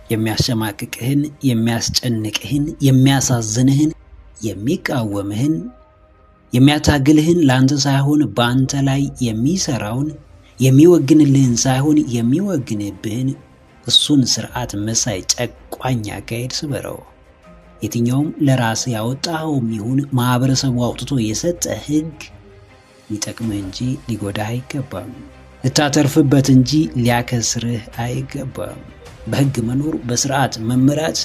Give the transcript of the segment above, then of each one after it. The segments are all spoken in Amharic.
የሚያሸማቅቅህን የሚያስጨንቅህን የሚያሳዝንህን የሚቃወምህን የሚያታግልህን ላንተ ሳይሆን በአንተ ላይ የሚሰራውን የሚወግንልህን ሳይሆን የሚወግንብህን እሱን ስርዓት መሳይ ጨቋኝ አካሄድ ስበረው። የትኛውም ለራስ ያወጣኸውም ይሁን ማህበረሰቡ አውጥቶ የሰጠ ህግ ሊጠቅምህ እንጂ ሊጎዳህ አይገባም። ልታተርፍበት እንጂ ሊያከስርህ አይገባም። በህግ መኖር በስርዓት መመራት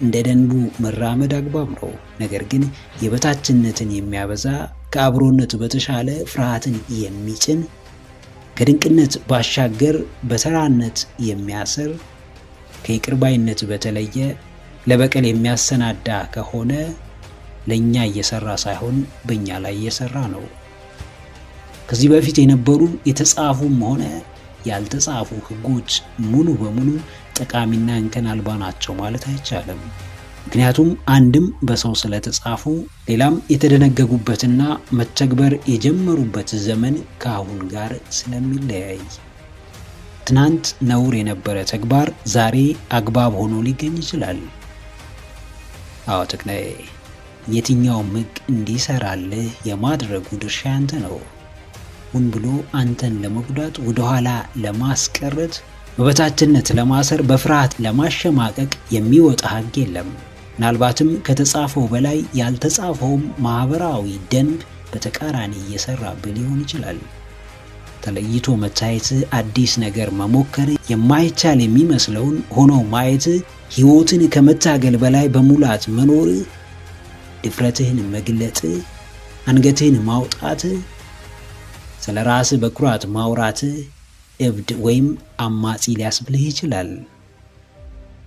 እንደ ደንቡ መራመድ አግባብ ነው። ነገር ግን የበታችነትን የሚያበዛ ከአብሮነት በተሻለ ፍርሃትን የሚጭን ከድንቅነት ባሻገር በተራነት የሚያስር ከይቅርባይነት በተለየ ለበቀል የሚያሰናዳ ከሆነ ለኛ እየሰራ ሳይሆን በእኛ ላይ እየሰራ ነው። ከዚህ በፊት የነበሩ የተጻፉም ሆነ ያልተጻፉ ህጎች ሙሉ በሙሉ ጠቃሚና እንከን አልባ ናቸው ማለት አይቻልም። ምክንያቱም አንድም በሰው ስለተጻፉ ሌላም የተደነገጉበትና መተግበር የጀመሩበት ዘመን ከአሁን ጋር ስለሚለያይ ትናንት ነውር የነበረ ተግባር ዛሬ አግባብ ሆኖ ሊገኝ ይችላል። አዎ ተክላይ፣ የትኛውም ህግ እንዲሰራልህ የማድረጉ ድርሻ ያንተ ነው። ሁን ብሎ አንተን ለመጉዳት ወደኋላ ለማስቀረት በበታችነት ለማሰር በፍርሃት ለማሸማቀቅ የሚወጣ ህግ የለም። ምናልባትም በላይ ያልተጻፈውም ማህበራዊ ደንብ በተቃራኒ እየሰራብህ ሊሆን ይችላል። ተለይቶ መታየት አዲስ ነገር መሞከር የማይቻል የሚመስለውን ሆኖ ማየት ህይወትን ከመታገል በላይ በሙላት መኖር ድፍረትህን መግለጥ አንገትህን ማውጣት ስለራስ በኩራት ማውራት እብድ ወይም አማጺ ሊያስብልህ ይችላል።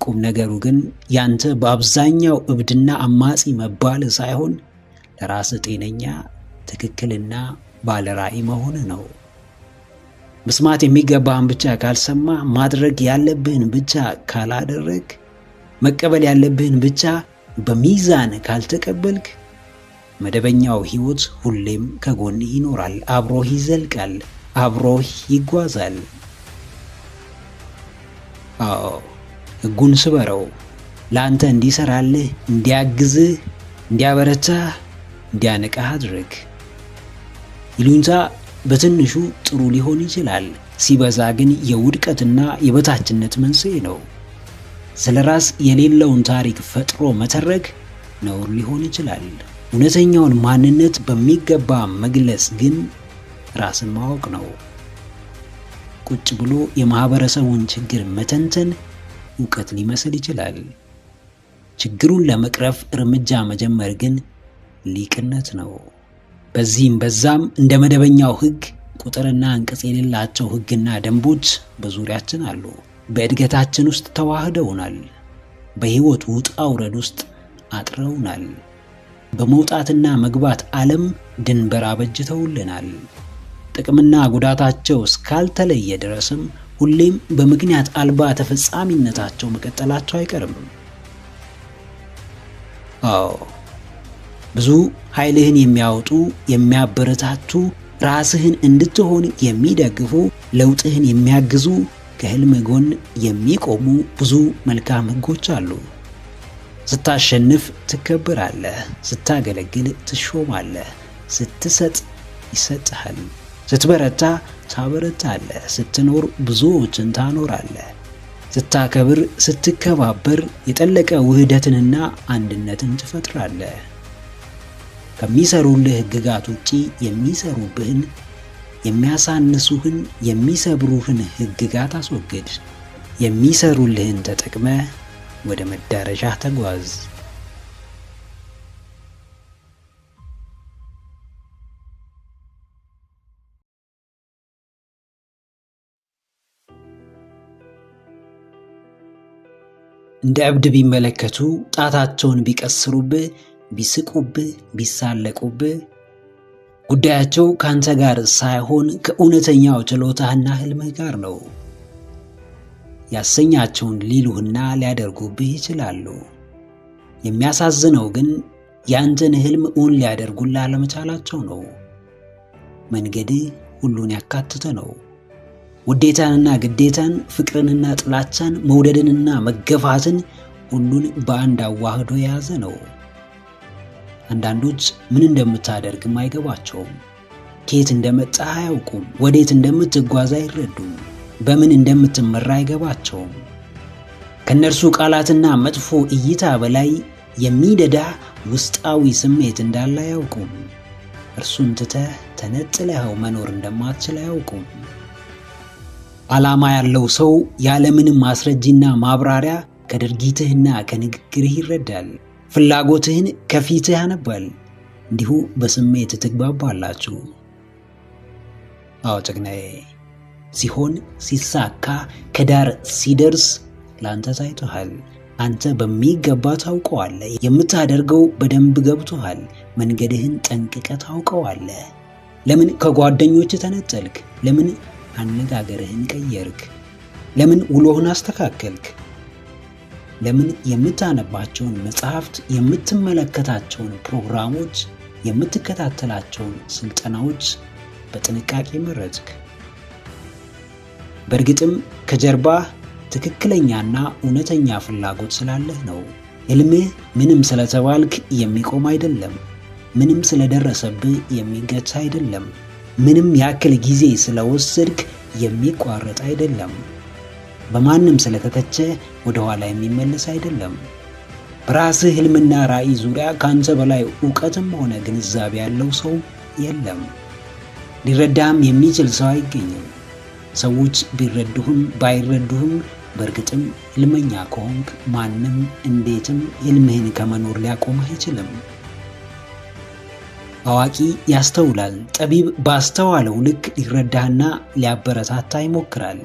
ቁም ነገሩ ግን ያንተ በአብዛኛው እብድና አማጺ መባል ሳይሆን ለራስ ጤነኛ ትክክልና ባለራዕይ መሆን ነው። መስማት የሚገባህን ብቻ ካልሰማ ማድረግ ያለብህን ብቻ ካላደረግ መቀበል ያለብህን ብቻ በሚዛን ካልተቀበልክ መደበኛው ህይወት ሁሌም ከጎንህ ይኖራል፣ አብሮህ ይዘልቃል፣ አብሮህ ይጓዛል። አዎ ህጉን ስበረው። ለአንተ እንዲሰራልህ፣ እንዲያግዝህ፣ እንዲያበረታህ፣ እንዲያነቃህ አድርግ። ይሉኝታ በትንሹ ጥሩ ሊሆን ይችላል፣ ሲበዛ ግን የውድቀትና የበታችነት መንስኤ ነው። ስለራስ የሌለውን ታሪክ ፈጥሮ መተረክ ነውር ሊሆን ይችላል። እውነተኛውን ማንነት በሚገባ መግለጽ ግን ራስን ማወቅ ነው። ቁጭ ብሎ የማህበረሰቡን ችግር መተንተን ዕውቀት ሊመስል ይችላል። ችግሩን ለመቅረፍ እርምጃ መጀመር ግን ሊቅነት ነው። በዚህም በዛም እንደ መደበኛው ህግ ቁጥርና አንቀጽ የሌላቸው ህግና ደንቦች በዙሪያችን አሉ። በእድገታችን ውስጥ ተዋህደውናል። በህይወት ውጣ ውረድ ውስጥ አጥረውናል። በመውጣትና መግባት ዓለም ድንበር አበጅተውልናል። ጥቅምና ጉዳታቸው እስካልተለየ ድረስም ሁሌም በምክንያት አልባ ተፈጻሚነታቸው መቀጠላቸው አይቀርም። አዎ ብዙ ኃይልህን የሚያወጡ የሚያበረታቱ ራስህን እንድትሆን የሚደግፉ ለውጥህን የሚያግዙ ከህልም ጎን የሚቆሙ ብዙ መልካም ህጎች አሉ። ስታሸንፍ ትከበራለህ፣ ስታገለግል ትሾማለህ፣ ስትሰጥ ይሰጥሃል፣ ስትበረታ ታበረታለህ፣ ስትኖር ብዙዎችን ታኖራለህ፣ ስታከብር ስትከባበር የጠለቀ ውህደትንና አንድነትን ትፈጥራለህ። ከሚሰሩልህ ህግጋት ውጪ የሚሰሩብህን የሚያሳንሱህን የሚሰብሩህን ህግጋት አስወግድ። የሚሰሩልህን ተጠቅመ ወደ መዳረሻ ተጓዝ። እንደ እብድ ቢመለከቱ ጣታቸውን ቢቀስሩብህ ቢስቁብህ ቢሳለቁብህ ጉዳያቸው ካንተ ጋር ሳይሆን ከእውነተኛው ችሎታህና ህልምህ ጋር ነው። ያሰኛቸውን ሊሉህና ሊያደርጉብህ ይችላሉ። የሚያሳዝነው ግን ያንተን ህልም እውን ሊያደርጉልህ አለመቻላቸው ነው። መንገድህ ሁሉን ያካተተ ነው። ውዴታንና ግዴታን፣ ፍቅርንና ጥላቻን፣ መውደድንና መገፋትን ሁሉን በአንድ አዋህዶ የያዘ ነው። አንዳንዶች ምን እንደምታደርግም አይገባቸውም። ከየት እንደመጣህ አያውቁም። ወዴት እንደምትጓዝ አይረዱም። በምን እንደምትመራ አይገባቸውም። ከነርሱ ቃላትና መጥፎ እይታ በላይ የሚደዳ ውስጣዊ ስሜት እንዳለ አያውቁም። እርሱን ትተህ ተነጥለኸው መኖር እንደማትችል አያውቁም። ዓላማ ያለው ሰው ያለምንም ማስረጃና ማብራሪያ ከድርጊትህና ከንግግርህ ይረዳል። ፍላጎትህን ከፊትህ ያነባል። እንዲሁ በስሜት ትግባባላችሁ። አዎ ጀግናዬ፣ ሲሆን ሲሳካ ከዳር ሲደርስ ላንተ ታይቶሃል። አንተ በሚገባ ታውቀዋለህ። የምታደርገው በደንብ ገብቶሃል። መንገድህን ጠንቅቀህ ታውቀዋለህ። ለምን ከጓደኞች ተነጠልክ? ለምን አነጋገርህን ቀየርክ? ለምን ውሎህን አስተካከልክ? ለምን የምታነባቸውን መጽሐፍት፣ የምትመለከታቸውን ፕሮግራሞች፣ የምትከታተላቸውን ስልጠናዎች በጥንቃቄ መረጥክ? በእርግጥም ከጀርባ ትክክለኛና እውነተኛ ፍላጎት ስላለህ ነው። ሕልምህ ምንም ስለተባልክ የሚቆም አይደለም። ምንም ስለደረሰብህ የሚገታ አይደለም። ምንም ያክል ጊዜ ስለወሰድክ የሚቋረጥ አይደለም። በማንም ስለተተቸ ወደ ኋላ የሚመለስ አይደለም። በራስህ ሕልምና ራዕይ ዙሪያ ካንተ በላይ ዕውቀትም ሆነ ግንዛቤ ያለው ሰው የለም። ሊረዳህም የሚችል ሰው አይገኝም። ሰዎች ቢረዱህም ባይረዱህም በእርግጥም ሕልመኛ ከሆንክ ማንም እንዴትም ሕልምህን ከመኖር ሊያቆምህ አይችልም። አዋቂ ያስተውላል። ጠቢብ ባስተዋለው ልክ ሊረዳህና ሊያበረታታ ይሞክራል።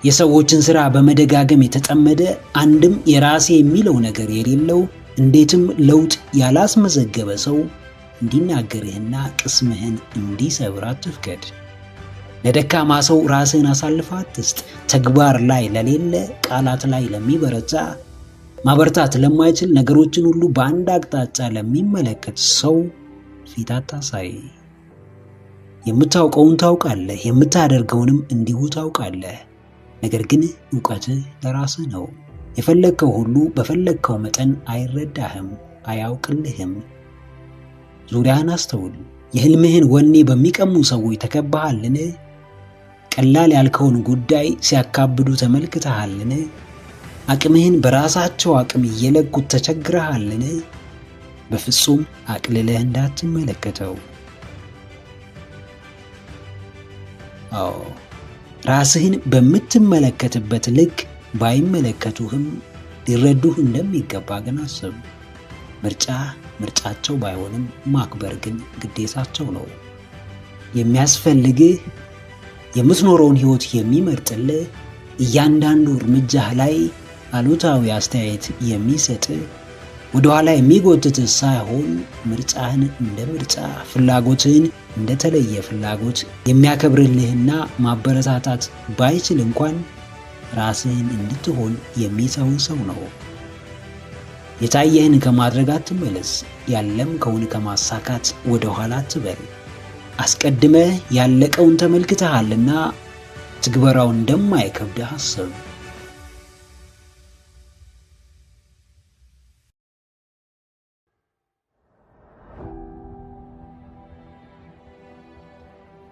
የሰዎችን ሥራ በመደጋገም የተጠመደ አንድም የራሴ የሚለው ነገር የሌለው እንዴትም ለውጥ ያላስመዘገበ ሰው እንዲናገርህና ቅስምህን እንዲሰብር አትፍቀድ። ለደካማ ሰው ራስህን አሳልፈህ አትስጥ። ተግባር ላይ ለሌለ፣ ቃላት ላይ ለሚበረታ፣ ማበርታት ለማይችል፣ ነገሮችን ሁሉ በአንድ አቅጣጫ ለሚመለከት ሰው ፊት አታሳይ። የምታውቀውን ታውቃለህ፣ የምታደርገውንም እንዲሁ ታውቃለህ። ነገር ግን ዕውቀትህ ለራስህ ነው። የፈለግከው ሁሉ በፈለግከው መጠን አይረዳህም፣ አያውቅልህም። ዙሪያህን አስተውል። የሕልምህን ወኔ በሚቀሙ ሰዎች ተከባሃልን? ቀላል ያልከውን ጉዳይ ሲያካብዱ ተመልክተሃልን? አቅምህን በራሳቸው አቅም እየለኩት ተቸግረሃልን? በፍጹም አቅልለህ እንዳትመለከተው። ራስህን በምትመለከትበት ልክ ባይመለከቱህም ሊረዱህ እንደሚገባ ግን አስብ። ምርጫቸው ባይሆንም ማክበር ግን ግዴታቸው ነው። የሚያስፈልግህ የምትኖረውን ሕይወት የሚመርጥልህ፣ እያንዳንዱ እርምጃህ ላይ አሉታዊ አስተያየት የሚሰጥ፣ ወደኋላ የሚጎትትህ ሳይሆን ምርጫህን እንደ ምርጫ፣ ፍላጎትህን እንደተለየ ፍላጎት የሚያከብርልህና ማበረታታት ባይችል እንኳን ራስህን እንድትሆን የሚተው ሰው ነው። የታየህን ከማድረግ አትመለስ። ያለምከውን ከማሳካት ወደ ኋላ አትበል። አስቀድመህ ያለቀውን ተመልክተሃልና ትግበራው እንደማይከብድህ አስብ።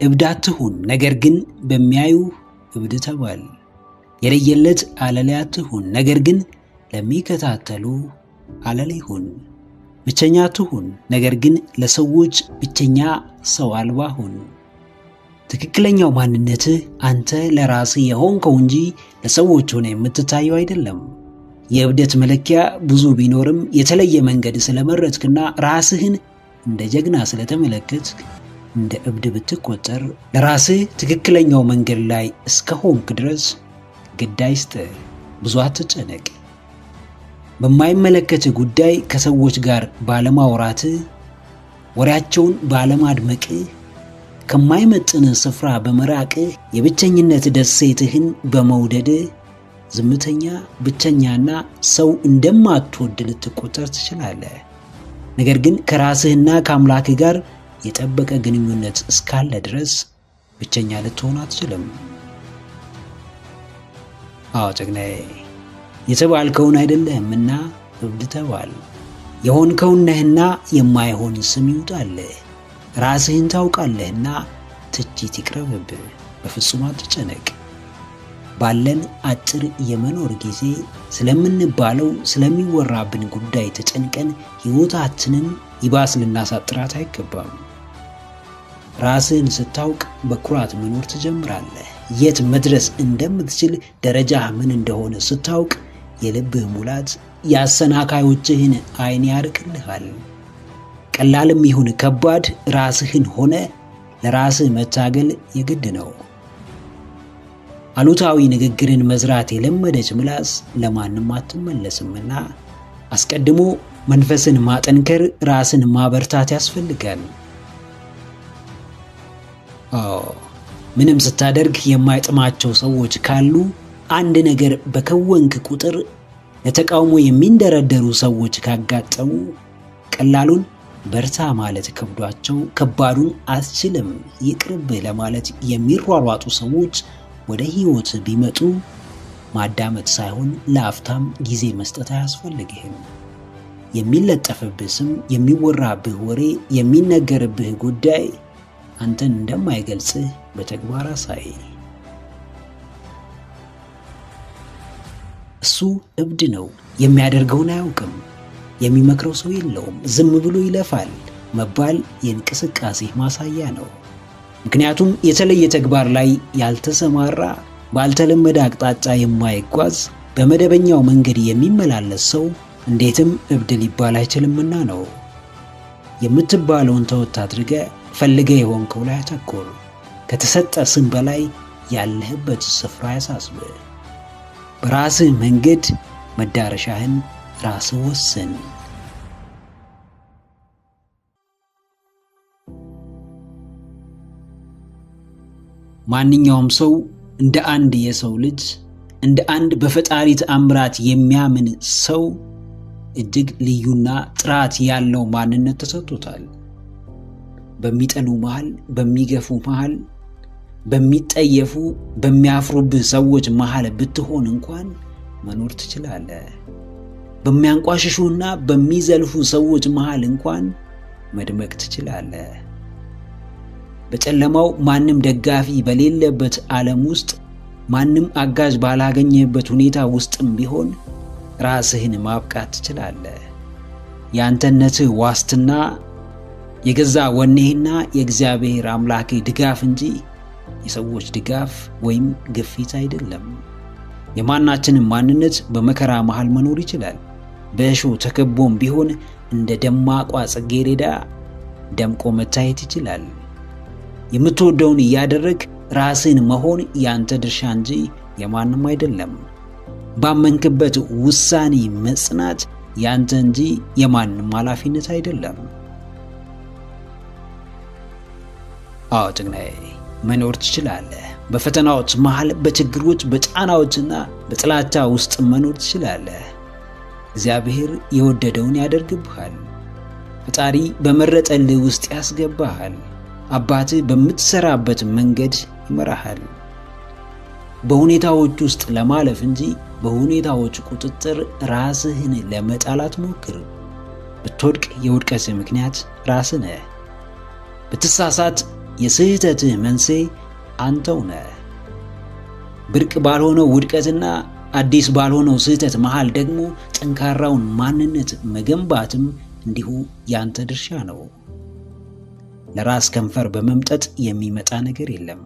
እብድ አትሁን፣ ነገር ግን በሚያዩ እብድ ተባል። የለየለት አለሌ አትሁን፣ ነገር ግን ለሚከታተሉ አለሌ ሁን። ብቸኛ አትሁን፣ ነገር ግን ለሰዎች ብቸኛ ሰው አልባ ሁን። ትክክለኛው ማንነትህ አንተ ለራስህ የሆንከው እንጂ ለሰዎች ሆነ የምትታየው አይደለም። የእብደት መለኪያ ብዙ ቢኖርም የተለየ መንገድ ስለመረጥክና ራስህን እንደ ጀግና ስለተመለከትክ እንደ እብድ ብትቆጠር ለራስህ ትክክለኛው መንገድ ላይ እስከሆንክ ድረስ ግድ አይስጥህ፣ ብዙ አትጨነቅ። በማይመለከትህ ጉዳይ ከሰዎች ጋር ባለማውራትህ፣ ወሬያቸውን ባለማድመቅህ፣ ከማይመጥንህ ስፍራ በመራቅህ፣ የብቸኝነት ደሴትህን በመውደድህ ዝምተኛ፣ ብቸኛና ሰው እንደማትወድ ልትቆጠር ትችላለህ። ነገር ግን ከራስህና ከአምላክህ ጋር የጠበቀ ግንኙነት እስካለ ድረስ ብቸኛ ልትሆን አትችልም። አዎ ጀግናዬ፣ የተባልከውን አይደለህምና እብድ ተባል። የሆንከውን ነህና የማይሆን ስም ይውጣልህ። ራስህን ታውቃለህና ትችት ይቅረብብህ። በፍጹም አትጨነቅ። ባለን አጭር የመኖር ጊዜ ስለምንባለው ስለሚወራብን ጉዳይ ተጨንቀን ሕይወታችንን ይባስ ልናሳጥራት አይገባም። ራስህን ስታውቅ በኩራት መኖር ትጀምራለህ። የት መድረስ እንደምትችል ደረጃህ ምን እንደሆነ ስታውቅ የልብህ ሙላት ያሰናካዮችህን ዓይን ያርቅልሃል። ቀላልም ይሁን ከባድ ራስህን ሆነ ለራስህ መታገል የግድ ነው። አሉታዊ ንግግርን መዝራት የለመደች ምላስ ለማንም አትመለስምና አስቀድሞ መንፈስን ማጠንከር፣ ራስን ማበርታት ያስፈልጋል። ምንም ስታደርግ የማይጥማቸው ሰዎች ካሉ አንድ ነገር በከወንክ ቁጥር ለተቃውሞ የሚንደረደሩ ሰዎች ካጋጠሙ ቀላሉን በርታ ማለት ከብዷቸው ከባዱን አትችልም ይቅርብህ ለማለት የሚሯሯጡ ሰዎች ወደ ሕይወት ቢመጡ ማዳመጥ ሳይሆን ለአፍታም ጊዜ መስጠት አያስፈልግህም። የሚለጠፍብህ ስም፣ የሚወራብህ ወሬ፣ የሚነገርብህ ጉዳይ አንተን እንደማይገልጽህ በተግባር አሳይ። እሱ እብድ ነው፣ የሚያደርገውን አያውቅም፣ የሚመክረው ሰው የለውም፣ ዝም ብሎ ይለፋል መባል የእንቅስቃሴ ማሳያ ነው። ምክንያቱም የተለየ ተግባር ላይ ያልተሰማራ፣ ባልተለመደ አቅጣጫ የማይጓዝ፣ በመደበኛው መንገድ የሚመላለስ ሰው እንዴትም እብድ ሊባል አይችልምና ነው። የምትባለውን ተወት አድርገህ ፈልገህ የሆንከው ላይ አተኩር። ከተሰጠ ስም በላይ ያለህበት ስፍራ ያሳስብህ። በራስህ መንገድ መዳረሻህን ራስህ ወስን። ማንኛውም ሰው እንደ አንድ የሰው ልጅ፣ እንደ አንድ በፈጣሪ ተአምራት የሚያምን ሰው እጅግ ልዩና ጥራት ያለው ማንነት ተሰጥቶታል። በሚጠሉ መሃል፣ በሚገፉ መሃል፣ በሚጠየፉ በሚያፍሩብህ ሰዎች መሃል ብትሆን እንኳን መኖር ትችላለህ። በሚያንቋሽሹና በሚዘልፉ ሰዎች መሃል እንኳን መድመቅ ትችላለህ። በጨለማው ማንም ደጋፊ በሌለበት ዓለም ውስጥ፣ ማንም አጋዥ ባላገኘበት ሁኔታ ውስጥም ቢሆን ራስህን ማብቃት ትችላለህ። የአንተነትህ ዋስትና የገዛ ወኔህና የእግዚአብሔር አምላክ ድጋፍ እንጂ የሰዎች ድጋፍ ወይም ግፊት አይደለም። የማናችንም ማንነት በመከራ መሃል መኖር ይችላል። በእሾህ ተከቦም ቢሆን እንደ ደማቋ ጽጌረዳ ደምቆ መታየት ይችላል። የምትወደውን እያደረግ ራስን መሆን ያንተ ድርሻ እንጂ የማንም አይደለም። ባመንክበት ውሳኔ መጽናት ያንተ እንጂ የማንም ኃላፊነት አይደለም። አዎ ጀግናዬ፣ መኖር ትችላለህ። በፈተናዎች መሃል፣ በችግሮች፣ በጫናዎችና በጥላቻ ውስጥ መኖር ትችላለህ። እግዚአብሔር የወደደውን ያደርግብሃል። ፈጣሪ በመረጠልህ ውስጥ ያስገባሃል። አባትህ በምትሰራበት መንገድ ይመራሃል። በሁኔታዎች ውስጥ ለማለፍ እንጂ በሁኔታዎች ቁጥጥር ራስህን ለመጣል አትሞክር። ብትወድቅ የውድቀትህ ምክንያት ራስህ ነህ። ብትሳሳት የስህተትህ መንስኤ አንተው ነህ። ብርቅ ባልሆነው ውድቀትና አዲስ ባልሆነው ስህተት መሃል ደግሞ ጠንካራውን ማንነት መገንባትም እንዲሁ ያንተ ድርሻ ነው። ለራስ ከንፈር በመምጠጥ የሚመጣ ነገር የለም።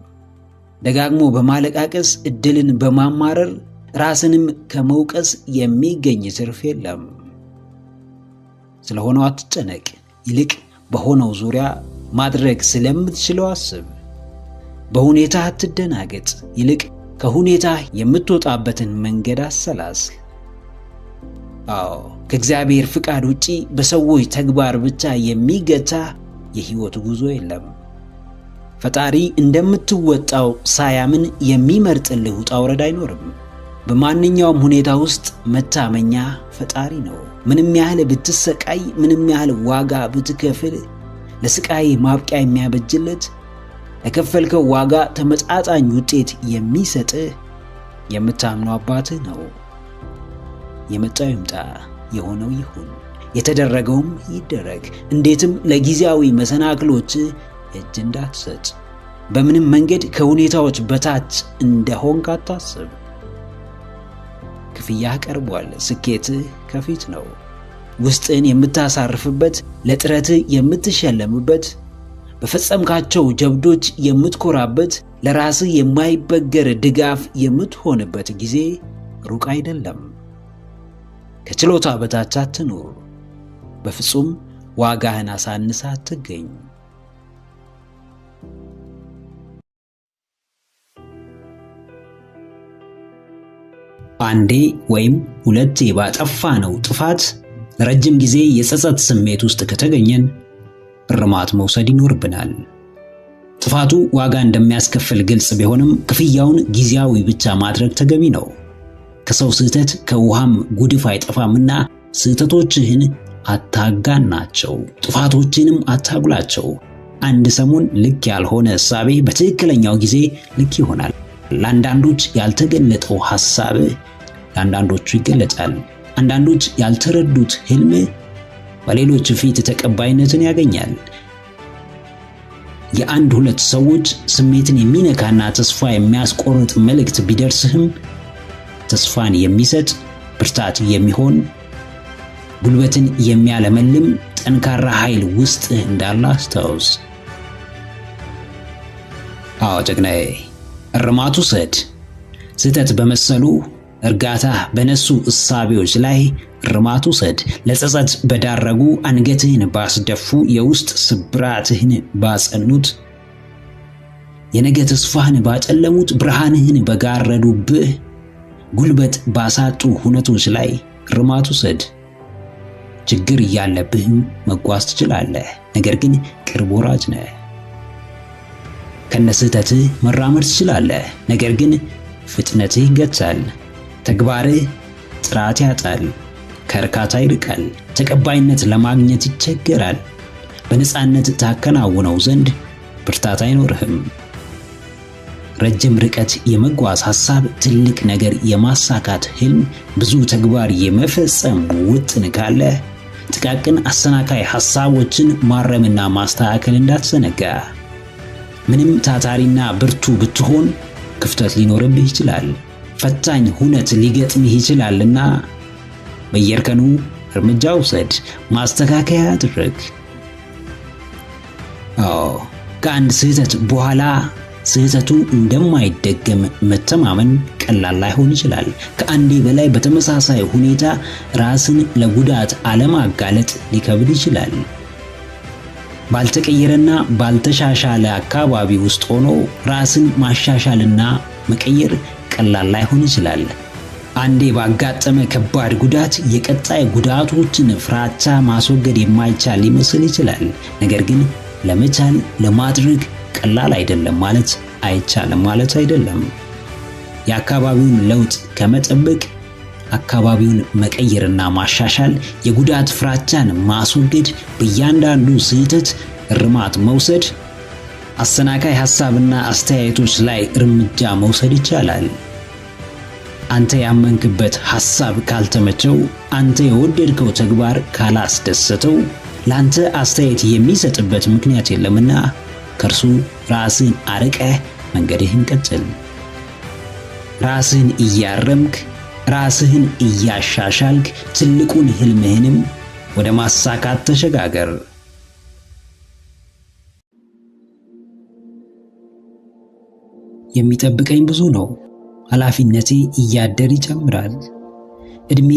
ደጋግሞ በማለቃቀስ እድልን በማማረር ራስንም ከመውቀስ የሚገኝ ትርፍ የለም። ስለሆነው አትጨነቅ። ይልቅ በሆነው ዙሪያ ማድረግ ስለምትችለው አስብ። በሁኔታ አትደናገጥ። ይልቅ ከሁኔታ የምትወጣበትን መንገድ አሰላስል። አዎ፣ ከእግዚአብሔር ፍቃድ ውጪ በሰዎች ተግባር ብቻ የሚገታ የህይወት ጉዞ የለም። ፈጣሪ እንደምትወጣው ሳያምን የሚመርጥልህ ውጣ ውረድ አይኖርም። በማንኛውም ሁኔታ ውስጥ መታመኛ ፈጣሪ ነው። ምንም ያህል ብትሰቃይ፣ ምንም ያህል ዋጋ ብትከፍል፣ ለስቃይ ማብቂያ የሚያበጅለት ለከፈልከው ዋጋ ተመጣጣኝ ውጤት የሚሰጥህ የምታምነው አባትህ ነው። የመጣው ይምጣ፣ የሆነው ይሁን፣ የተደረገውም ይደረግ። እንዴትም ለጊዜያዊ መሰናክሎች እጅ እንዳትሰጥ። በምንም መንገድ ከሁኔታዎች በታች እንደሆንክ አታስብ። ክፍያህ ቀርቧል። ስኬትህ ከፊት ነው። ውስጥን የምታሳርፍበት፣ ለጥረትህ የምትሸለምበት፣ በፈጸምካቸው ጀብዶች የምትኮራበት፣ ለራስህ የማይበገር ድጋፍ የምትሆንበት ጊዜ ሩቅ አይደለም። ከችሎታ በታች አትኑር። በፍጹም ዋጋህን አሳንሰህ አትገኝ። አንዴ ወይም ሁለቴ ባጠፋነው ጥፋት ረጅም ጊዜ የጸጸት ስሜት ውስጥ ከተገኘን እርማት መውሰድ ይኖርብናል። ጥፋቱ ዋጋ እንደሚያስከፍል ግልጽ ቢሆንም ክፍያውን ጊዜያዊ ብቻ ማድረግ ተገቢ ነው። ከሰው ስህተት ከውሃም ጉድፍ አይጠፋምና ስህተቶችህን አታጋናቸው፣ ጥፋቶችንም አታጉላቸው። አንድ ሰሞን ልክ ያልሆነ እሳቤ በትክክለኛው ጊዜ ልክ ይሆናል። ለአንዳንዶች ያልተገለጠው ሐሳብህ ለአንዳንዶቹ ይገለጣል። አንዳንዶች ያልተረዱት ህልም በሌሎች ፊት ተቀባይነትን ያገኛል። የአንድ ሁለት ሰዎች ስሜትን የሚነካና ተስፋ የሚያስቆርጥ መልእክት ቢደርስህም ተስፋን የሚሰጥ ብርታት የሚሆን ጉልበትን የሚያለመልም ጠንካራ ኃይል ውስጥ እንዳለ አስታውስ። አዎ ጀግናዬ፣ እርማቱ ውሰድ። ስህተት በመሰሉ እርጋታ በነሱ እሳቤዎች ላይ እርማቱ ውሰድ። ለጸጸት በዳረጉ አንገትህን ባስደፉ የውስጥ ስብራትህን ባጸኑት የነገ ተስፋህን ባጨለሙት ብርሃንህን በጋረዱብህ ጉልበት ባሳጡ ሁነቶች ላይ እርማቱ ውሰድ። ችግር እያለብህም መጓዝ ትችላለህ፣ ነገር ግን ቅርብ ወራጅ ነህ። ከነስህተትህ መራመድ ትችላለህ፣ ነገር ግን ፍጥነትህ ይገታል። ተግባርህ ጥራት ያጣል፣ ከእርካታ ይርቃል፣ ተቀባይነት ለማግኘት ይቸገራል። በነፃነት ታከናውነው ዘንድ ብርታት አይኖርህም። ረጅም ርቀት የመጓዝ ሐሳብ፣ ትልቅ ነገር የማሳካት ህልም፣ ብዙ ተግባር የመፈጸም ውጥን ካለ ጥቃቅን አሰናካይ ሐሳቦችን ማረምና ማስተካከል እንዳትዘነጋ። ምንም ታታሪና ብርቱ ብትሆን ክፍተት ሊኖርብህ ይችላል። ፈታኝ ሁነት ሊገጥምህ ይችላልና በየእርከኑ እርምጃ ውሰድ፣ ማስተካከያ አድርግ። ከአንድ ስህተት በኋላ ስህተቱ እንደማይደገም መተማመን ቀላል ላይሆን ይችላል። ከአንዴ በላይ በተመሳሳይ ሁኔታ ራስን ለጉዳት አለማጋለጥ ሊከብድ ይችላል። ባልተቀየረና ባልተሻሻለ አካባቢ ውስጥ ሆኖ ራስን ማሻሻልና መቀየር ቀላል ላይሆን ይችላል። አንዴ ባጋጠመ ከባድ ጉዳት የቀጣይ ጉዳቶችን ፍራቻ ማስወገድ የማይቻል ሊመስል ይችላል። ነገር ግን ለመቻል ለማድረግ ቀላል አይደለም ማለት አይቻልም ማለት አይደለም። የአካባቢውን ለውጥ ከመጠበቅ አካባቢውን መቀየርና ማሻሻል፣ የጉዳት ፍራቻን ማስወገድ፣ በእያንዳንዱ ስህተት እርማት መውሰድ፣ አሰናካይ ሐሳብና አስተያየቶች ላይ እርምጃ መውሰድ ይቻላል። አንተ ያመንክበት ሐሳብ ካልተመቸው፣ አንተ የወደድከው ተግባር ካላስደሰተው፣ ላንተ አስተያየት የሚሰጥበት ምክንያት የለምና ከርሱ ራስን አርቀህ መንገድህን ቀጥል። ራስህን እያረምክ ራስህን እያሻሻልክ ትልቁን ህልምህንም ወደ ማሳካት ተሸጋገር። የሚጠብቀኝ ብዙ ነው። ኃላፊነቴ እያደር ይጨምራል። እድሜ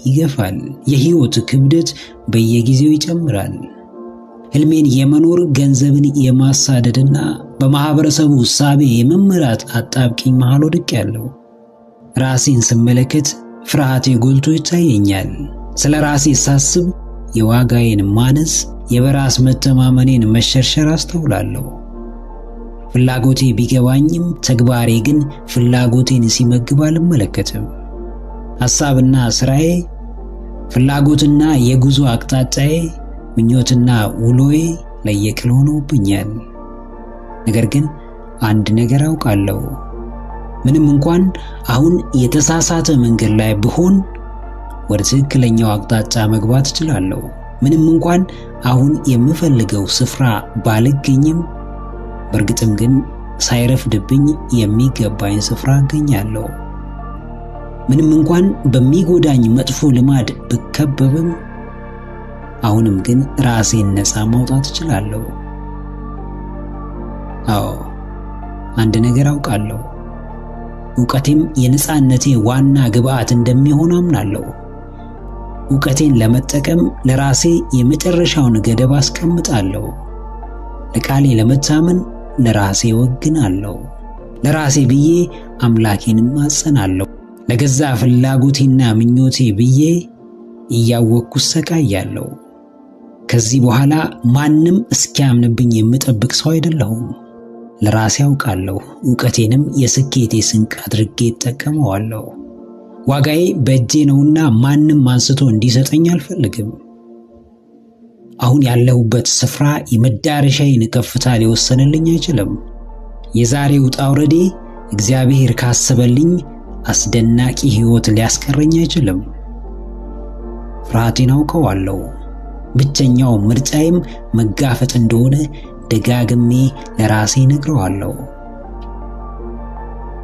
ይገፋል። የህይወት ክብደት በየጊዜው ይጨምራል። ህልሜን የመኖር ገንዘብን የማሳደድና በማህበረሰቡ ሳቤ የመመራት አጣብቂኝ መሃል ወድቄያለሁ። ራሴን ስመለከት ፍርሃቴ ጎልቶ ይታየኛል። ስለ ራሴ ሳስብ የዋጋዬን ማነስ፣ የበራስ መተማመኔን መሸርሸር አስተውላለሁ። ፍላጎቴ ቢገባኝም ተግባሬ ግን ፍላጎቴን ሲመግብ አልመለከትም። ሐሳብና ስራዬ፣ ፍላጎትና የጉዞ አቅጣጫዬ፣ ምኞትና ውሎዬ ለየቅል ሆኖብኛል። ነገር ግን አንድ ነገር አውቃለሁ። ምንም እንኳን አሁን የተሳሳተ መንገድ ላይ ብሆን ወደ ትክክለኛው አቅጣጫ መግባት እችላለሁ። ምንም እንኳን አሁን የምፈልገው ስፍራ ባልገኝም በእርግጥም ግን ሳይረፍድብኝ የሚገባኝ ስፍራ አገኛለሁ። ምንም እንኳን በሚጎዳኝ መጥፎ ልማድ ብከበብም አሁንም ግን ራሴን ነፃ ማውጣት እችላለሁ። አዎ አንድ ነገር አውቃለሁ። ዕውቀቴም የነፃነቴ ዋና ግብአት እንደሚሆን አምናለሁ። ዕውቀቴን ለመጠቀም ለራሴ የመጨረሻውን ገደብ አስቀምጣለሁ። ለቃሌ ለመታመን ለራሴ ወግናለሁ። ለራሴ ብዬ አምላኬን ማጸናለሁ። ለገዛ ፍላጎቴና ምኞቴ ብዬ እያወቅኩ ሰቃያለሁ። ከዚህ በኋላ ማንም እስኪያምንብኝ የምጠብቅ ሰው አይደለሁም። ለራሴ አውቃለሁ። ዕውቀቴንም የስኬቴ ስንቅ አድርጌ እጠቀመዋለሁ። ዋጋዬ በእጄ ነውና ማንም አንስቶ እንዲሰጠኝ አልፈልግም። አሁን ያለሁበት ስፍራ የመዳረሻዬን ከፍታ ሊወሰንልኝ አይችልም። የዛሬው ውጣ ውረዴ እግዚአብሔር ካሰበልኝ አስደናቂ ሕይወት ሊያስቀረኝ አይችልም። ፍርሃቴን አውቀዋለሁ። ብቸኛው ምርጫዬም መጋፈጥ እንደሆነ ደጋግሜ ለራሴ ነግረዋለሁ።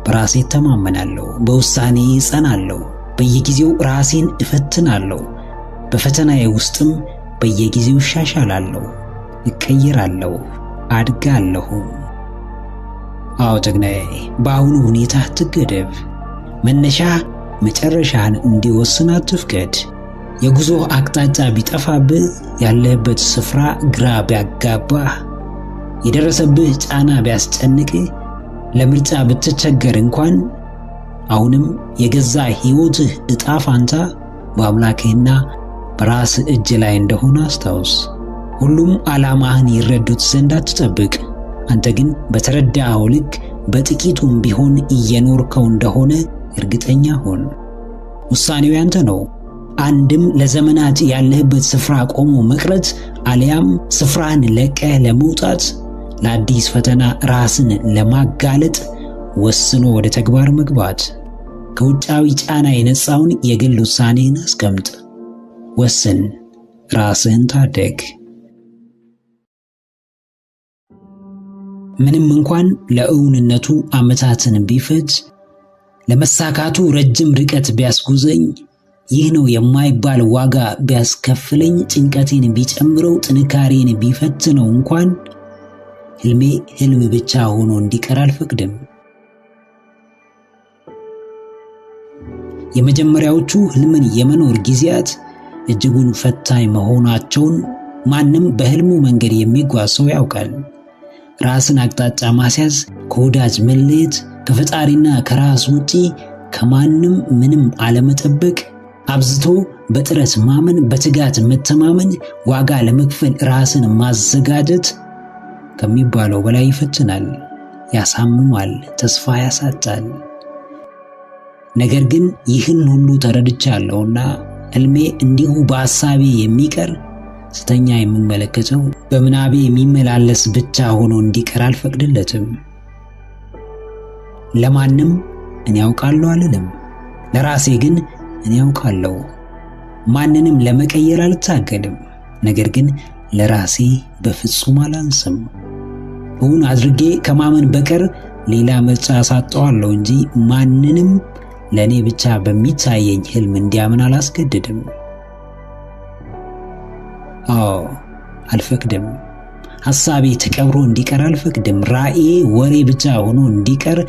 በራሴ ተማመናለሁ። በውሳኔ እጸናለሁ። በየጊዜው ራሴን እፈትናለሁ። በፈተናዬ ውስጥም በየጊዜው እሻሻላለሁ፣ እቀየራለሁ፣ አድጋለሁ። አዎ ጀግናዬ፣ በአሁኑ ሁኔታ አትገደብ። መነሻ መጨረሻን እንዲወስን አትፍቀድ። የጉዞ አቅጣጫ ቢጠፋብህ፣ ያለህበት ስፍራ ግራ ቢያጋባህ፣ የደረሰብህ ጫና ቢያስጨንቅህ፣ ለምርጫ ብትቸገር እንኳን አሁንም የገዛ ሕይወትህ ዕጣ ፋንታ በአምላክህና በራስ እጅ ላይ እንደሆነ አስታውስ። ሁሉም ዓላማህን ይረዱት ዘንድ አትጠብቅ። አንተ ግን በተረዳኸው ልክ በጥቂቱም ቢሆን እየኖርከው እንደሆነ እርግጠኛ ሁን። ውሳኔው ያንተ ነው። አንድም ለዘመናት ያለህበት ስፍራ ቆሞ መቅረት፣ አሊያም ስፍራህን ለቀህ ለመውጣት፣ ለአዲስ ፈተና ራስን ለማጋለጥ ወስኖ ወደ ተግባር መግባት። ከውጫዊ ጫና የነጻውን የግል ውሳኔን አስቀምጥ። ወስን፣ ራስህን ታደግ። ምንም እንኳን ለእውነቱ ዓመታትን ቢፈጅ፣ ለመሳካቱ ረጅም ርቀት ቢያስጉዘኝ፣ ይህ ነው የማይባል ዋጋ ቢያስከፍለኝ፣ ጭንቀቴን ቢጨምረው፣ ጥንካሬን ቢፈትነው እንኳን ህልሜ ህልም ብቻ ሆኖ እንዲቀር አልፈቅድም። የመጀመሪያዎቹ ህልምን የመኖር ጊዜያት እጅጉን ፈታኝ መሆናቸውን ማንም በህልሙ መንገድ የሚጓዝ ሰው ያውቃል። ራስን አቅጣጫ ማስያዝ፣ ከወዳጅ መለየት፣ ከፈጣሪና ከራስ ውጪ ከማንም ምንም አለመጠበቅ፣ አብዝቶ በጥረት ማመን፣ በትጋት መተማመን፣ ዋጋ ለመክፈል ራስን ማዘጋጀት ከሚባለው በላይ ይፈትናል፣ ያሳምማል፣ ተስፋ ያሳጣል። ነገር ግን ይህን ሁሉ ተረድቻለሁና ህልሜ እንዲሁ በሐሳቤ የሚቀር ስተኛ የምመለከተው በምናቤ የሚመላለስ ብቻ ሆኖ እንዲቀር አልፈቅድለትም። ለማንም እኔ ያውቃለሁ አልልም። ለራሴ ግን እኔ ያውቃለሁ። ማንንም ለመቀየር አልታገልም። ነገር ግን ለራሴ በፍጹም አላንስም። እውን አድርጌ ከማመን በቀር ሌላ ምርጫ ሳጣዋለሁ እንጂ ማንንም ለኔ ብቻ በሚታየኝ ህልም እንዲያምን አላስገድድም። አልፈቅድም። ሐሳቤ ተቀብሮ እንዲቀር አልፈቅድም። ራእዬ ወሬ ብቻ ሆኖ እንዲቀር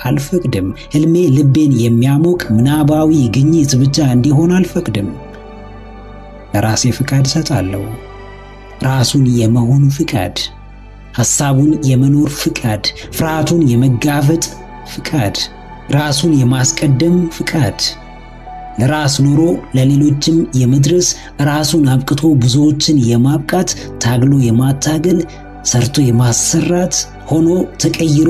አልፈቅድም። ህልሜ ልቤን የሚያሞቅ ምናባዊ ግኝት ብቻ እንዲሆን አልፈቅድም። ለራሴ ፍቃድ ሰጣለሁ። ራሱን የመሆን ፍቃድ፣ ሐሳቡን የመኖር ፍቃድ፣ ፍርሃቱን የመጋፈጥ ፍቃድ፣ ራሱን የማስቀደም ፍቃድ፣ ለራስ ኑሮ ለሌሎችም የመድረስ፣ ራሱን አብቅቶ ብዙዎችን የማብቃት፣ ታግሎ የማታገል፣ ሰርቶ የማሰራት፣ ሆኖ ተቀይሮ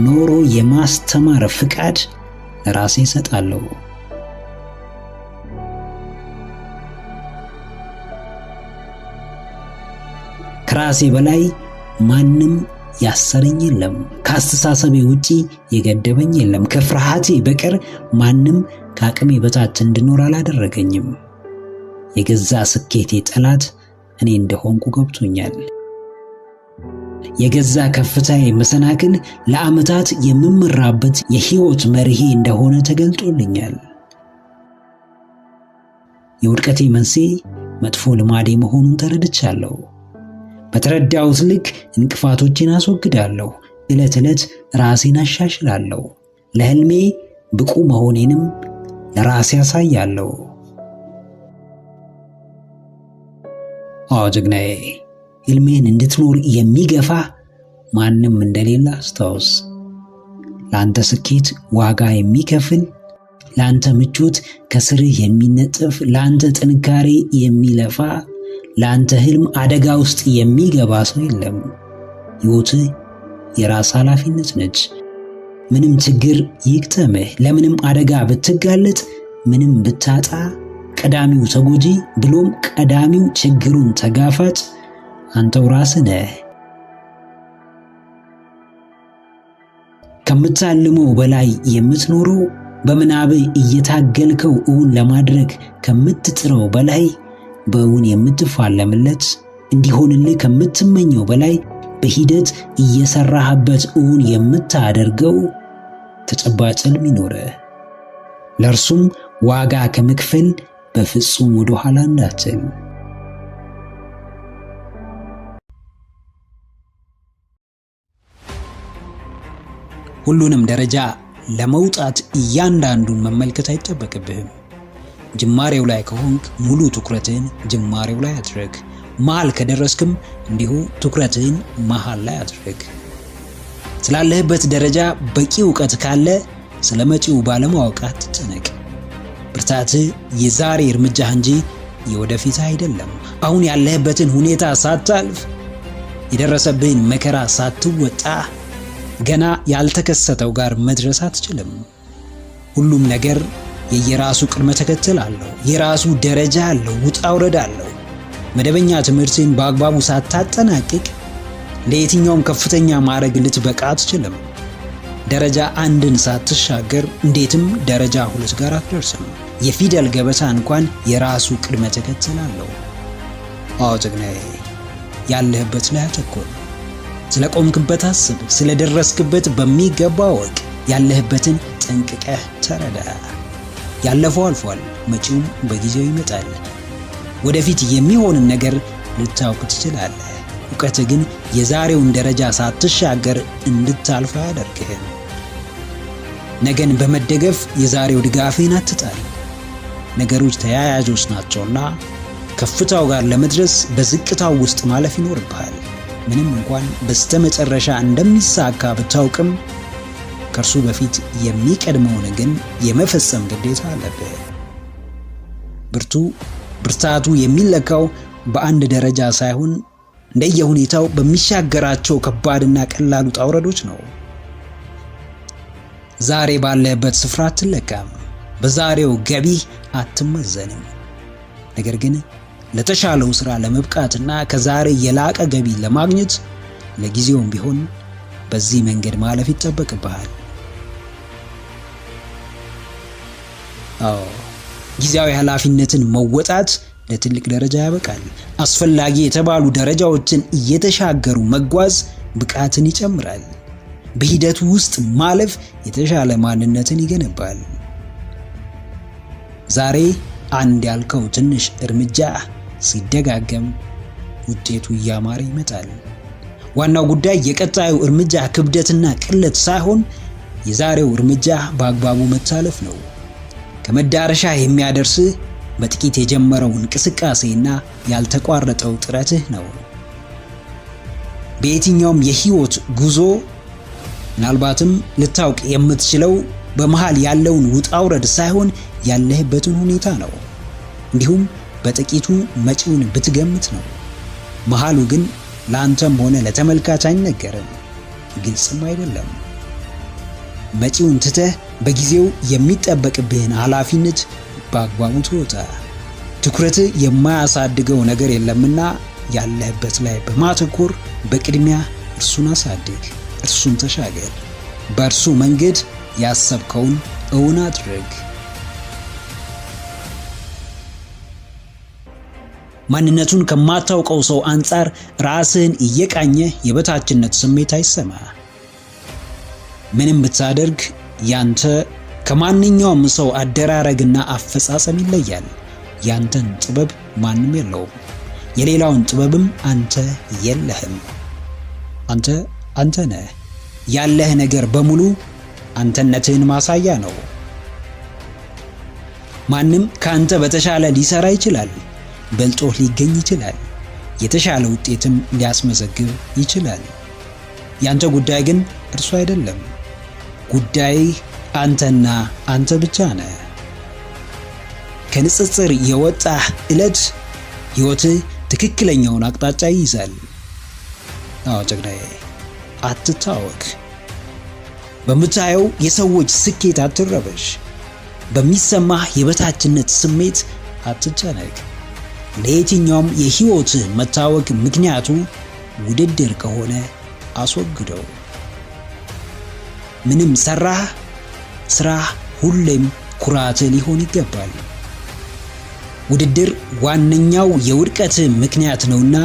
ኖሮ የማስተማር ፍቃድ ለራሴ ሰጣለሁ። ከራሴ በላይ ማንም ያሰረኝ የለም። ከአስተሳሰቤ ውጪ የገደበኝ የለም። ከፍርሃቴ በቀር ማንም ከአቅሜ በታች እንድኖር አላደረገኝም። የገዛ ስኬቴ ጠላት እኔ እንደሆንኩ ገብቶኛል። የገዛ ከፍታዬ መሰናክል ለዓመታት የምመራበት የህይወት መርሄ እንደሆነ ተገልጦልኛል። የውድቀቴ መንስኤ መጥፎ ልማዴ መሆኑን ተረድቻለሁ። በተረዳሁት ልክ እንቅፋቶችን አስወግዳለሁ። ዕለት ዕለት ራሴን አሻሽላለሁ። ለህልሜ ብቁ መሆኔንም ለራሴ ያሳያለሁ። ጀግናዬ፣ ህልሜን እንድትኖር የሚገፋ ማንም እንደሌለ አስታውስ። ለአንተ ስኬት ዋጋ የሚከፍል፣ ለአንተ ምቾት ከስርህ የሚነጥፍ፣ ለአንተ ጥንካሬ የሚለፋ፣ ለአንተ ህልም አደጋ ውስጥ የሚገባ ሰው የለም። ህይወትህ የራስ ኃላፊነት ነች። ምንም ችግር ይግጠምህ፣ ለምንም አደጋ ብትጋለጥ፣ ምንም ብታጣ፣ ቀዳሚው ተጎጂ ብሎም ቀዳሚው ችግሩን ተጋፋጭ አንተው ራስህ ነህ። ከምታልመው በላይ የምትኖረው፣ በምናብህ እየታገልከው እውን ለማድረግ ከምትጥረው በላይ በእውን የምትፋለምለት፣ እንዲሆንልህ ከምትመኘው በላይ በሂደት እየሰራህበት እውን የምታደርገው ተጨባጭ ህልም ይኖርህ። ለእርሱም ዋጋ ከመክፈል በፍጹም ወደ ኋላ እንዳትል። ሁሉንም ደረጃ ለመውጣት እያንዳንዱን መመልከት አይጠበቅብህም። ጅማሬው ላይ ከሆንክ ሙሉ ትኩረትህን ጅማሬው ላይ አድርግ። መሃል ከደረስክም እንዲሁ ትኩረትህን መሃል ላይ አድርግ። ስላለህበት ደረጃ በቂ ዕውቀት ካለ ስለ መጪው ባለማወቅ አትጨነቅ። ብርታትህ የዛሬ እርምጃህ እንጂ የወደፊት አይደለም። አሁን ያለህበትን ሁኔታ ሳታልፍ፣ የደረሰብህን መከራ ሳትወጣ ገና ያልተከሰተው ጋር መድረስ አትችልም። ሁሉም ነገር የየራሱ ቅድመ ተከተል አለው። የራሱ ደረጃ አለው፣ ውጣ ውረድ አለው። መደበኛ ትምህርትን በአግባቡ ሳታጠናቅቅ ለየትኛውም ከፍተኛ ማዕረግ ልትበቃ አትችልም። ደረጃ አንድን ሳትሻገር እንዴትም ደረጃ 2 ጋር አትደርስም። የፊደል ገበታ እንኳን የራሱ ቅድመ ተከተል አለው። ጀግናዬ፣ ያለህበት ላይ አተኩር። ስለቆምክበት አስብ። ስለደረስክበት በሚገባ ወቅ። ያለህበትን ጠንቅቀህ ተረዳ። ያለፈው አልፏል፣ መጪውም በጊዜው ይመጣል። ወደፊት የሚሆንን ነገር ልታውቅ ትችላለህ። ዕውቀትህ ግን የዛሬውን ደረጃ ሳትሻገር እንድታልፍ አያደርግህም። ነገን በመደገፍ የዛሬው ድጋፍህን አትጣል። ነገሮች ተያያዦች ናቸውና ከፍታው ጋር ለመድረስ በዝቅታው ውስጥ ማለፍ ይኖርብሃል። ምንም እንኳን በስተመጨረሻ እንደሚሳካ ብታውቅም ከእርሱ በፊት የሚቀድመውን ግን የመፈጸም ግዴታ አለብህ። ብርታቱ የሚለካው በአንድ ደረጃ ሳይሆን እንደየሁኔታው በሚሻገራቸው ከባድና ቀላል ውጣ ውረዶች ነው። ዛሬ ባለህበት ስፍራ አትለካም፣ በዛሬው ገቢህ አትመዘንም። ነገር ግን ለተሻለው ስራ ለመብቃትና ከዛሬ የላቀ ገቢ ለማግኘት ለጊዜውም ቢሆን በዚህ መንገድ ማለፍ ይጠበቅብሃል። ጊዜያዊ ኃላፊነትን መወጣት ለትልቅ ደረጃ ያበቃል። አስፈላጊ የተባሉ ደረጃዎችን እየተሻገሩ መጓዝ ብቃትን ይጨምራል። በሂደቱ ውስጥ ማለፍ የተሻለ ማንነትን ይገነባል። ዛሬ አንድ ያልከው ትንሽ እርምጃ ሲደጋገም ውጤቱ እያማረ ይመጣል። ዋናው ጉዳይ የቀጣዩ እርምጃ ክብደትና ቅለት ሳይሆን የዛሬው እርምጃ በአግባቡ መታለፍ ነው። ከመዳረሻ የሚያደርስህ በጥቂት የጀመረው እንቅስቃሴና ያልተቋረጠው ጥረትህ ነው። በየትኛውም የህይወት ጉዞ ምናልባትም ልታውቅ የምትችለው በመሃል ያለውን ውጣ ውረድ ሳይሆን ያለህበትን ሁኔታ ነው። እንዲሁም በጥቂቱ መጪውን ብትገምት ነው። መሃሉ ግን ለአንተም ሆነ ለተመልካች አይነገርም፣ ግልጽም አይደለም። መጪውን ትተህ በጊዜው የሚጠበቅብህን ኃላፊነት በአግባቡ ተወጣ። ትኩረትህ የማያሳድገው ነገር የለምና ያለህበት ላይ በማተኮር በቅድሚያ እርሱን አሳድግ፣ እርሱን ተሻገር። በእርሱ መንገድ ያሰብከውን እውን አድርግ። ማንነቱን ከማታውቀው ሰው አንጻር ራስህን እየቃኘ የበታችነት ስሜት አይሰማ። ምንም ብታደርግ ያንተ ከማንኛውም ሰው አደራረግና አፈጻጸም ይለያል። ያንተን ጥበብ ማንም የለውም፣ የሌላውን ጥበብም አንተ የለህም። አንተ ነህ። ያለህ ነገር በሙሉ አንተነትህን ማሳያ ነው። ማንም ካንተ በተሻለ ሊሰራ ይችላል፣ በልጦህ ሊገኝ ይችላል፣ የተሻለ ውጤትም ሊያስመዘግብ ይችላል። ያንተ ጉዳይ ግን እርሱ አይደለም። ጉዳይህ አንተና አንተ ብቻ ነህ። ከንጽጽር የወጣህ ዕለት ሕይወትህ ትክክለኛውን አቅጣጫ ይይዛል። ጀግናዬ፣ አትታወክ። በምታየው የሰዎች ስኬት አትረበሽ። በሚሰማህ የበታችነት ስሜት አትጨነቅ። ለየትኛውም የሕይወትህ መታወክ ምክንያቱ ውድድር ከሆነ አስወግደው። ምንም ሰራህ፣ ስራህ ሁሌም ኩራትህ ሊሆን ይገባል። ውድድር ዋነኛው የውድቀትህ ምክንያት ነውና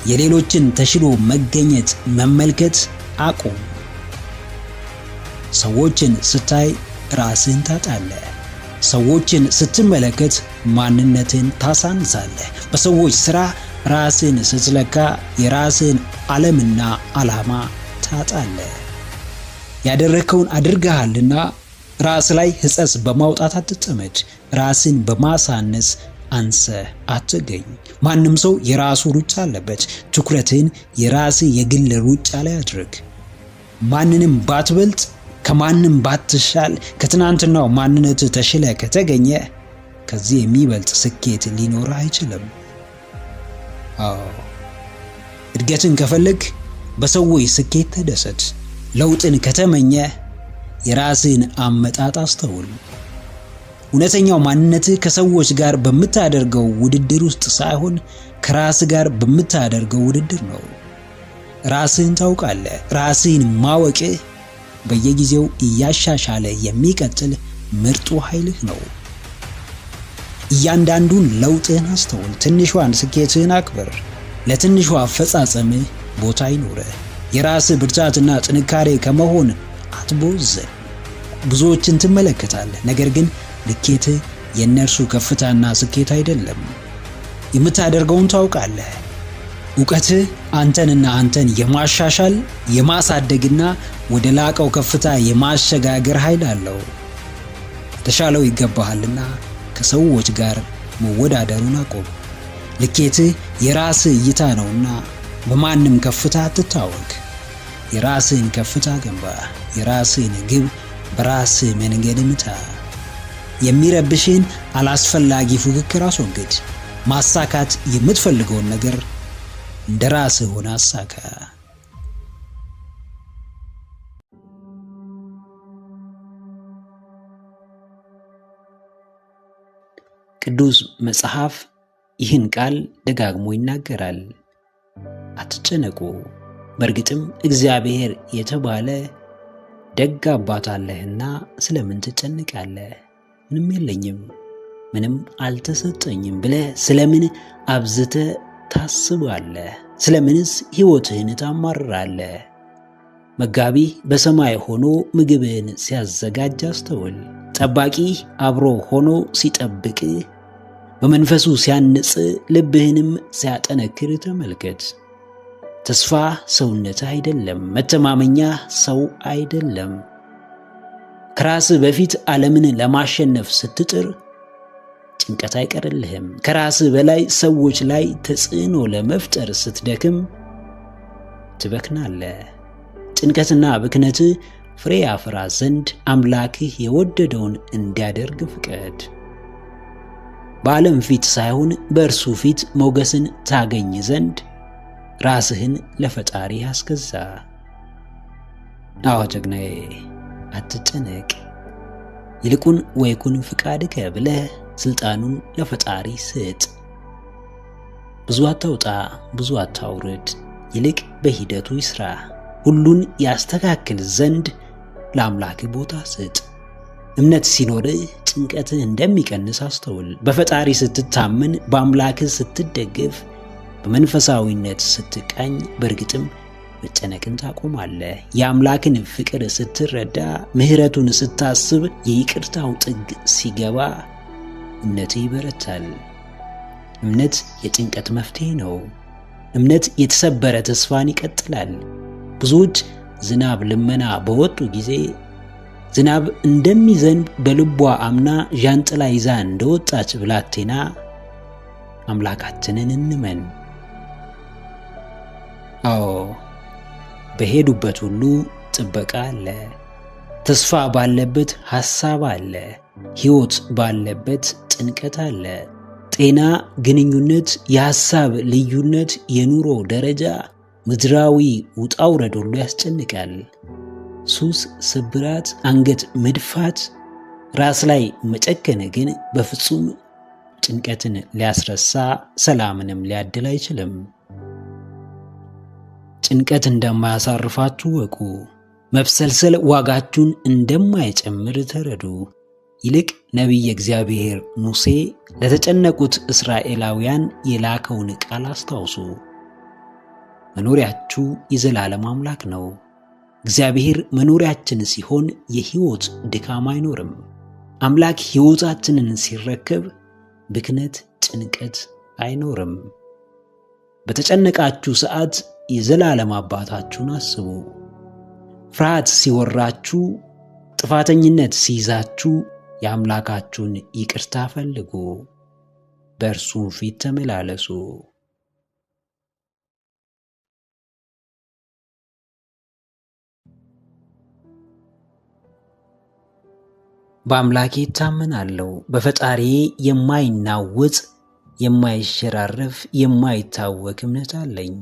የሌሎችን ተሽሎ መገኘት መመልከት አቁም። ሰዎችን ስታይ ራስህን ታጣለህ። ሰዎችን ስትመለከት ማንነትን ታሳንሳለህ። በሰዎች ሥራ ራስህን ስትለካ የራስህን ዓለምና ዓላማ ታጣለህ። ያደረከውን አድርገሃልና ራስ ላይ ሕጸጽ በማውጣት አትጠመድ። ራስን በማሳነስ አንሰህ አትገኝ። ማንም ሰው የራሱ ሩጫ አለበት። ትኩረትን የራስህ የግል ሩጫ ላይ አድርግ። ማንንም ባትበልጥ፣ ከማንም ባትሻል፣ ከትናንትናው ማንነት ተሽለ ከተገኘ ከዚህ የሚበልጥ ስኬት ሊኖርህ አይችልም። እድገትን ከፈለግ በሰዎች ስኬት ተደሰት። ለውጥን ከተመኘ የራስህን አመጣጥ አስተውል። እውነተኛው ማንነትህ ከሰዎች ጋር በምታደርገው ውድድር ውስጥ ሳይሆን ከራስህ ጋር በምታደርገው ውድድር ነው። ራስህን ታውቃለህ። ራስህን ማወቅህ በየጊዜው እያሻሻለ የሚቀጥል ምርጡ ኃይልህ ነው። እያንዳንዱን ለውጥህን አስተውል። ትንሿን ስኬትህን አክብር። ለትንሿ አፈጻጸምህ ቦታ ይኑርህ። የራስህ ብርታትና ጥንካሬ ከመሆን አትቦዘን። ብዙዎችን ትመለከታለህ፣ ነገር ግን ልኬትህ የእነርሱ ከፍታና ስኬት አይደለም። የምታደርገውን ታውቃለህ። ዕውቀትህ አንተንና አንተን የማሻሻል የማሳደግና ወደ ላቀው ከፍታ የማሸጋገር ኃይል አለው። ተሻለው ይገባሃልና ከሰዎች ጋር መወዳደሩን አቁም። ልኬትህ የራስህ እይታ ነውና በማንም ከፍታ አትታወክ። የራስህን ከፍታ ገንባ። የራስህን ግብ በራስህ መንገድ ምታ። የሚረብሽን አላስፈላጊ ፉክክር አስወግድ። ማሳካት የምትፈልገውን ነገር እንደ ራስህ ሆነ አሳካ። ቅዱስ መጽሐፍ ይህን ቃል ደጋግሞ ይናገራል። አትጨነቁ፣ በእርግጥም እግዚአብሔር የተባለ ደግ አባት አለህና ስለምን ትጨነቃለህ? ምንም የለኝም፣ ምንም አልተሰጠኝም ብለህ ስለምን አብዝተህ ታስባለህ? ስለምንስ ሕይወትህን ታማርራለህ? መጋቢ በሰማይ ሆኖ ምግብህን ሲያዘጋጅ አስተውል። ጠባቂ አብሮ ሆኖ ሲጠብቅህ፣ በመንፈሱ ሲያንጽ፣ ልብህንም ሲያጠነክር ተመልከት። ተስፋ ሰውነትህ አይደለም፣ መተማመኛ ሰው አይደለም። ከራስህ በፊት ዓለምን ለማሸነፍ ስትጥር ጭንቀት አይቀርልህም። ከራስህ በላይ ሰዎች ላይ ተጽዕኖ ለመፍጠር ስትደክም ትበክናለህ። ጭንቀትና ብክነትህ ፍሬ ያፈራ ዘንድ አምላክህ የወደደውን እንዲያደርግ ፍቀድ። በዓለም ፊት ሳይሆን በእርሱ ፊት ሞገስን ታገኝ ዘንድ ራስህን ለፈጣሪ አስገዛ። ጀግናዬ፣ አትጨነቅ። ይልቁን ወይኩን ፍቃድከ ብለህ ስልጣኑን ለፈጣሪ ስጥ። ብዙ አታውጣ፣ ብዙ አታውርድ፣ ይልቅ በሂደቱ ይስራ። ሁሉን ያስተካክል ዘንድ ለአምላክ ቦታ ስጥ። እምነት ሲኖርህ ጭንቀትህ እንደሚቀንስ አስተውል። በፈጣሪ ስትታመን፣ በአምላክህ ስትደገፍ፣ በመንፈሳዊነት ስትቃኝ በእርግጥም መጨነቅን ታቆማለህ። የአምላክን ፍቅር ስትረዳ፣ ምሕረቱን ስታስብ፣ የይቅርታው ጥግ ሲገባ እምነትህ ይበረታል። እምነት የጭንቀት መፍትሄ ነው። እምነት የተሰበረ ተስፋን ይቀጥላል። ብዙዎች ዝናብ ልመና በወጡ ጊዜ ዝናብ እንደሚዘንብ በልቧ አምና ዣንጥላ ይዛ እንደወጣች ብላቴና አምላካችንን እንመን። አዎ፣ በሄዱበት ሁሉ ጥበቃ አለ። ተስፋ ባለበት ሐሳብ አለ። ሕይወት ባለበት ጭንቀት አለ። ጤና፣ ግንኙነት፣ የሐሳብ ልዩነት፣ የኑሮ ደረጃ፣ ምድራዊ ውጣውረድ ሁሉ ያስጨንቃል። ሱስ፣ ስብራት፣ አንገት መድፋት፣ ራስ ላይ መጨከን ግን በፍጹም ጭንቀትን ሊያስረሳ ሰላምንም ሊያድል አይችልም። ጭንቀት እንደማያሳርፋችሁ ወቁ። መብሰልሰል ዋጋችሁን እንደማይጨምር ተረዱ። ይልቅ ነቢየ እግዚአብሔር ሙሴ ለተጨነቁት እስራኤላውያን የላከውን ቃል አስታውሱ። መኖሪያችሁ የዘላለም አምላክ ነው። እግዚአብሔር መኖሪያችን ሲሆን የሕይወት ድካም አይኖርም። አምላክ ሕይወታችንን ሲረከብ ብክነት፣ ጭንቀት አይኖርም። በተጨነቃችሁ ሰዓት የዘላለም አባታችሁን አስቡ። ፍርሃት ሲወራችሁ፣ ጥፋተኝነት ሲይዛችሁ የአምላካችሁን ይቅርታ ፈልጉ። በእርሱ ፊት ተመላለሱ። በአምላኬ እታመናለሁ። በፈጣሪዬ የማይናወጽ የማይሸራረፍ የማይታወክ እምነት አለኝ።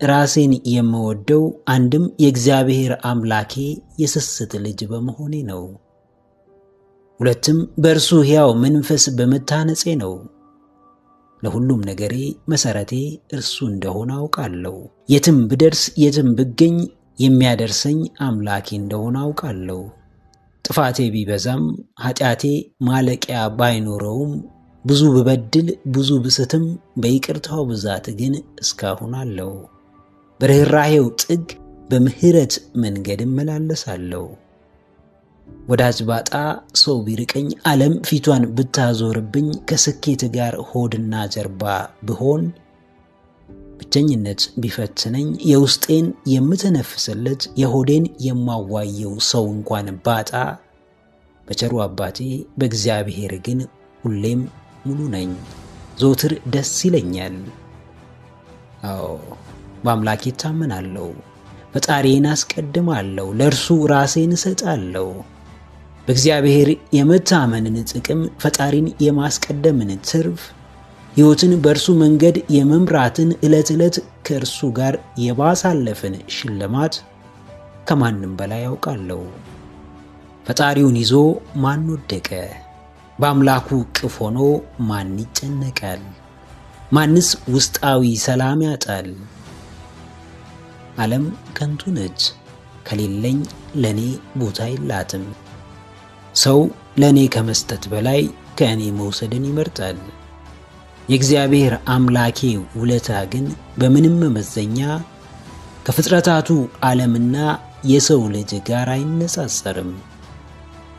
ራሴን የምወደው አንድም የእግዚአብሔር አምላኬ የስስት ልጅ በመሆኔ ነው። ሁለትም በእርሱ ሕያው መንፈስ በመታነጼ ነው። ለሁሉም ነገሬ መሠረቴ እርሱ እንደሆነ አውቃለሁ። የትም ብደርስ የትም ብገኝ የሚያደርሰኝ አምላኬ እንደሆነ አውቃለሁ። ጥፋቴ ቢበዛም ኃጢአቴ ማለቂያ ባይኖረውም ብዙ ብበድል ብዙ ብስትም በይቅርታው ብዛት ግን እስካሁን አለው። በርኅራኄው ጥግ በምሕረት መንገድ እመላለሳለሁ። ወዳጅ ባጣ ሰው ቢርቀኝ ዓለም ፊቷን ብታዞርብኝ ከስኬት ጋር ሆድና ጀርባ ብሆን ብቸኝነት ቢፈትነኝ የውስጤን የምተነፍስለት የሆዴን የማዋየው ሰው እንኳን ባጣ በቸሩ አባቴ በእግዚአብሔር ግን ሁሌም ሙሉ ነኝ። ዘወትር ደስ ይለኛል። አዎ፣ በአምላኬ እታመናለሁ። ፈጣሪዬን አስቀድማለሁ። ለእርሱ ራሴን እሰጣለሁ። በእግዚአብሔር የመታመንን ጥቅም፣ ፈጣሪን የማስቀደምን ትርፍ፣ ሕይወትን በእርሱ መንገድ የመምራትን ዕለት ዕለት ከእርሱ ጋር የማሳለፍን ሽልማት ከማንም በላይ ያውቃለሁ። ፈጣሪውን ይዞ ማን ወደቀ? በአምላኩ ቅፍ ሆኖ ማን ይጨነቃል? ማንስ ውስጣዊ ሰላም ያጣል? ዓለም ከንቱ ነች፣ ከሌለኝ ለኔ ቦታ የላትም። ሰው ለኔ ከመስጠት በላይ ከእኔ መውሰድን ይመርጣል። የእግዚአብሔር አምላኬ ውለታ ግን በምንም መመዘኛ ከፍጥረታቱ ዓለምና የሰው ልጅ ጋር አይነጻጸርም።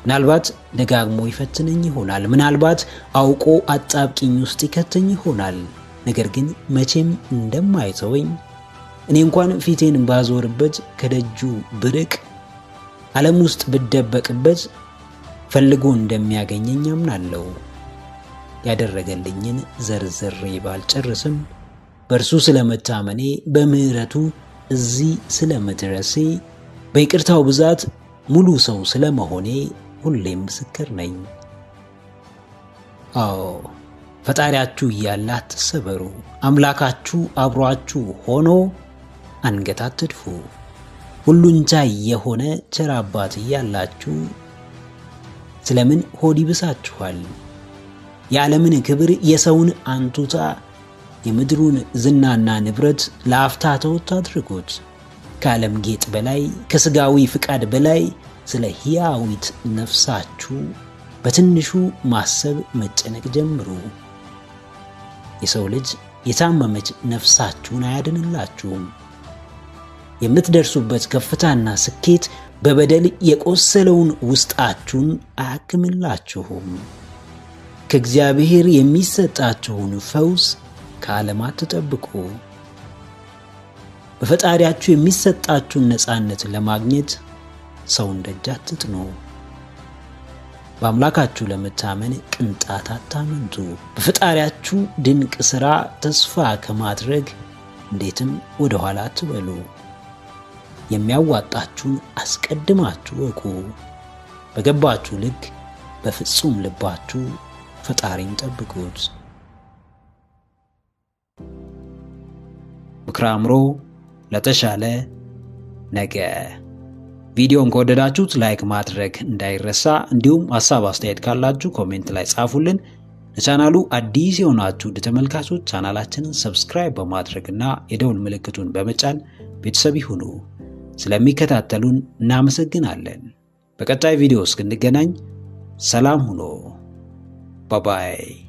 ምናልባት ደጋግሞ ይፈትነኝ ይሆናል። ምናልባት አውቆ አጣብቂኝ ውስጥ ይከተኝ ይሆናል። ነገር ግን መቼም እንደማይተወኝ እኔ እንኳን ፊቴን ባዞርበት፣ ከደጁ ብርቅ፣ ዓለም ውስጥ ብደበቅበት ፈልጎ እንደሚያገኘኝ አምናለሁ። ያደረገልኝን ዘርዝሬ ባልጨርስም በእርሱ ስለመታመኔ፣ በምሕረቱ እዚህ ስለመድረሴ፣ በይቅርታው ብዛት ሙሉ ሰው ስለመሆኔ ሁሌም ምስክር ነኝ። አዎ፣ ፈጣሪያችሁ እያለ አትሰበሩ። አምላካችሁ አብሯችሁ ሆኖ አንገት አትድፉ። ሁሉን ቻይ የሆነ ቸር አባት እያላችሁ ስለምን ሆድ ይብሳችኋል? የዓለምን ክብር፣ የሰውን አንቱታ፣ የምድሩን ዝናና ንብረት ለአፍታ ተወት አድርጉት። ከዓለም ጌጥ በላይ ከሥጋዊ ፍቃድ በላይ ስለ ሕያዊት ነፍሳችሁ በትንሹ ማሰብ መጨነቅ ጀምሩ። የሰው ልጅ የታመመች ነፍሳችሁን አያድንላችሁም። የምትደርሱበት ከፍታና ስኬት በበደል የቆሰለውን ውስጣችሁን አያክምላችሁም። ከእግዚአብሔር የሚሰጣችሁን ፈውስ ከዓለም አትጠብቁ። በፈጣሪያችሁ የሚሰጣችሁን ነፃነት ለማግኘት ሰውን ደጅ አትጥኑ። በአምላካችሁ ለመታመን ቅንጣት አታመንቱ። በፈጣሪያችሁ ድንቅ ሥራ ተስፋ ከማድረግ እንዴትም ወደ ኋላ አትበሉ። የሚያዋጣችሁን አስቀድማችሁ እወቁ። በገባችሁ ልክ በፍጹም ልባችሁ ፈጣሪን ጠብቁት። ምክረ አእምሮ ለተሻለ ነገ። ቪዲዮን ከወደዳችሁት ላይክ ማድረግ እንዳይረሳ፣ እንዲሁም ሐሳብ አስተያየት ካላችሁ ኮሜንት ላይ ጻፉልን። ለቻናሉ አዲስ የሆናችሁ ተመልካቾች ቻናላችንን ሰብስክራይብ በማድረግና የደውል ምልክቱን በመጫን ቤተሰብ ይሁኑ። ስለሚከታተሉን እናመሰግናለን። በቀጣይ ቪዲዮ እስክንገናኝ ሰላም ሁኑ። ባይ ባይ።